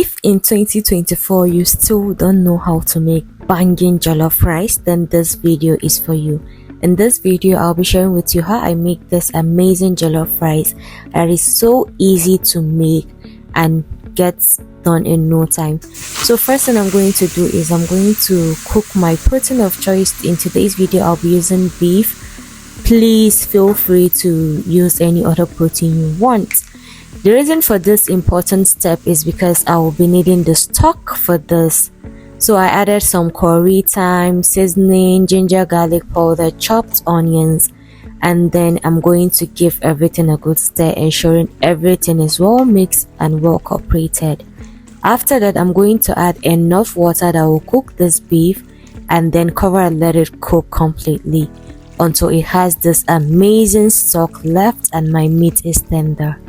If in 2024 you still don't know how to make banging jollof rice, then this video is for you. In this video, I'll be sharing with you how I make this amazing jollof rice that is so easy to make and gets done in no time. So first thing I'm going to do is I'm going to cook my protein of choice. In today's video, I'll be using beef. Please feel free to use any other protein you want. The reason for this important step is because I will be needing the stock for this. So I added some curry, thyme, seasoning, ginger, garlic powder, chopped onions, and then I'm going to give everything a good stir, ensuring everything is well mixed and well cooperated. After that, I'm going to add enough water that will cook this beef and then cover and let it cook completely until it has this amazing stock left and my meat is tender.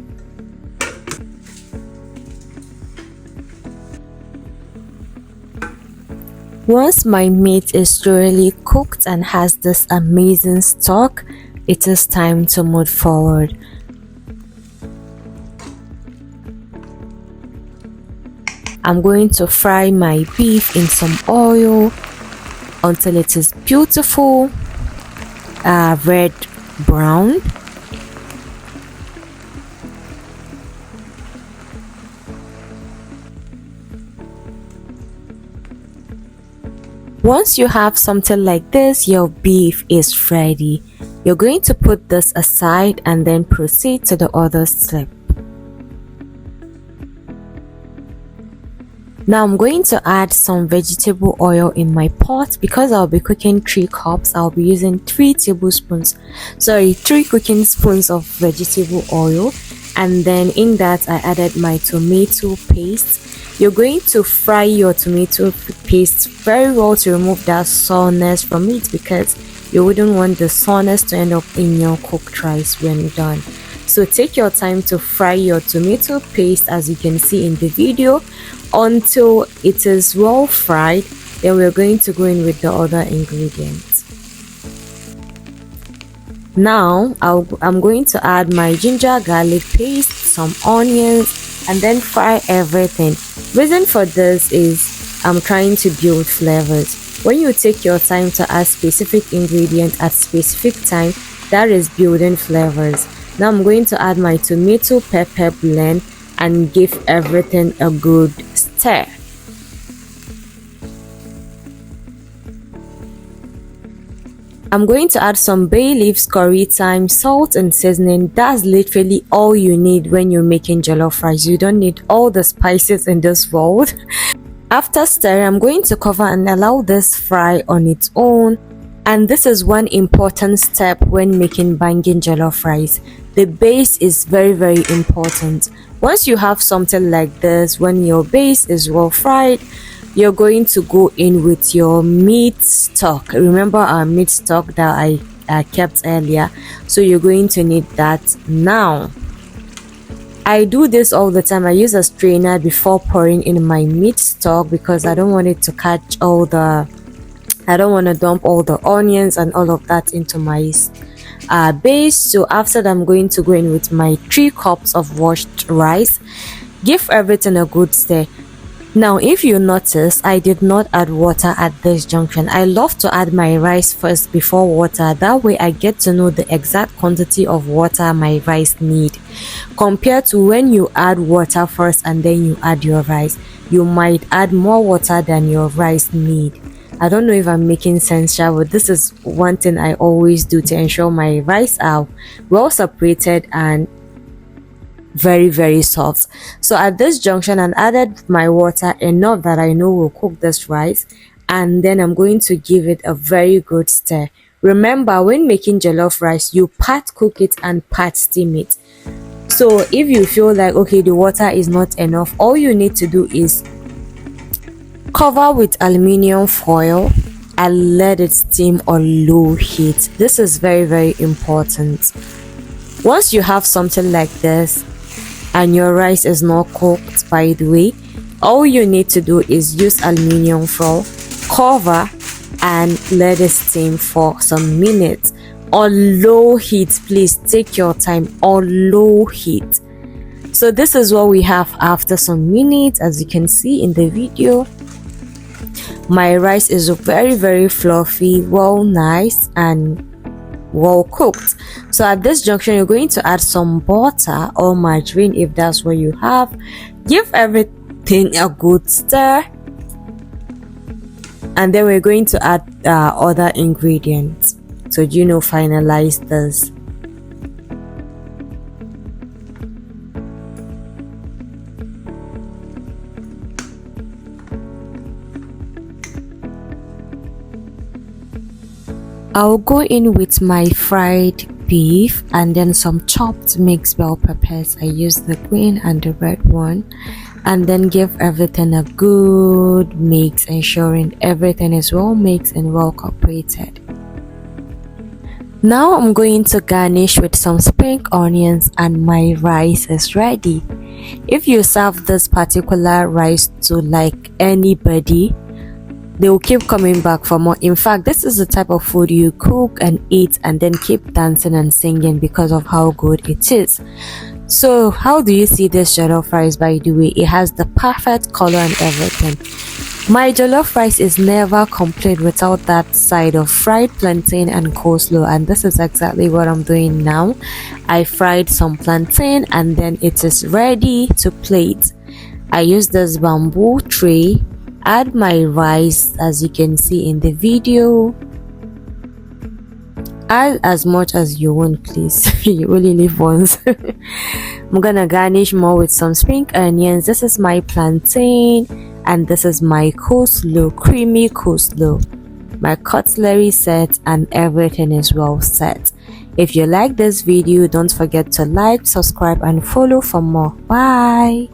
Once my meat is thoroughly cooked and has this amazing stock, it is time to move forward. I'm going to fry my beef in some oil until it is beautiful red brown. Once you have something like this, your beef is ready. You're going to put this aside and then proceed to the other step. Now I'm going to add some vegetable oil in my pot. Because I'll be cooking 3 cups, I'll be using 3 cooking spoons of vegetable oil, and then in that I added my tomato paste. You're going to fry your tomato paste very well to remove that sourness from it, because you wouldn't want the sourness to end up in your cooked rice when done. So take your time to fry your tomato paste, as you can see in the video, until it is well fried. Then we're going to go in with the other ingredients. Now I'm going to add my ginger garlic paste, some onions, and then fry everything. Reason for this is I'm trying to build flavors. When you take your time to add specific ingredients at specific time, that is building flavors. Now I'm going to add my tomato pepper blend and give everything a good stir. I'm going to add some bay leaves, curry, thyme, salt and seasoning. That's literally all you need when you're making jollof rice. You don't need all the spices in this world. After stirring, I'm going to cover and allow this fry on its own. And this is one important step when making banging jollof rice. The base is very important. Once you have something like this, when your base is well fried, you're going to go in with your meat stock. Remember our meat stock that I kept earlier, so you're going to need that now. I do this all the time. I use a strainer before pouring in my meat stock because I don't want it to catch I don't want to dump all the onions and all of that into my base. So after that, I'm going to go in with my 3 cups of washed rice. Give everything a good stir. Now if you notice, I did not add water at this junction. I love to add my rice first before water. That way I get to know the exact quantity of water my rice need, compared to when you add water first and then you add your rice. You might add more water than your rice need. I don't know if I'm making sense, but this is one thing I always do to ensure my rice are well separated and very soft. So at this junction, I added my water enough that I know will cook this rice, and then I'm going to give it a very good stir. Remember, when making jollof rice, you part cook it and part steam it. So if you feel like okay, the water is not enough, all you need to do is cover with aluminium foil and let it steam on low heat. This is very important. Once you have something like this and your rice is not cooked, by the way, all you need to do is use aluminium foil, cover and let it steam for some minutes on low heat. Please take your time, on low heat. So this is what we have after some minutes. As you can see in the video, my rice is very fluffy, well nice and well cooked. So at this junction, you're going to add some butter or margarine if that's what you have. Give everything a good stir, and then we're going to add other ingredients. So finalize this. I'll go in with my fried beef and then some chopped mixed bell peppers. I use the green and the red one, and then give everything a good mix, ensuring everything is well mixed and well cooperated. Now I'm going to garnish with some spring onions and my rice is ready. If you serve this particular rice to like anybody, they will keep coming back for more. In fact, this is the type of food you cook and eat and then keep dancing and singing because of how good it is. So how do you see this jollof rice? By the way, it has the perfect color and everything. My jollof rice is never complete without that side of fried plantain and coleslaw, and this is exactly what I'm doing now. I fried some plantain and then it is ready to plate. I use this bamboo tray. Add my rice as you can see in the video. Add as much as you want, please. You only live once. I'm gonna garnish more with some spring onions. This is my plantain and this is my coleslaw, creamy coleslaw. My cutlery set and everything is well set. If you like this video, don't forget to like, subscribe and follow for more. Bye.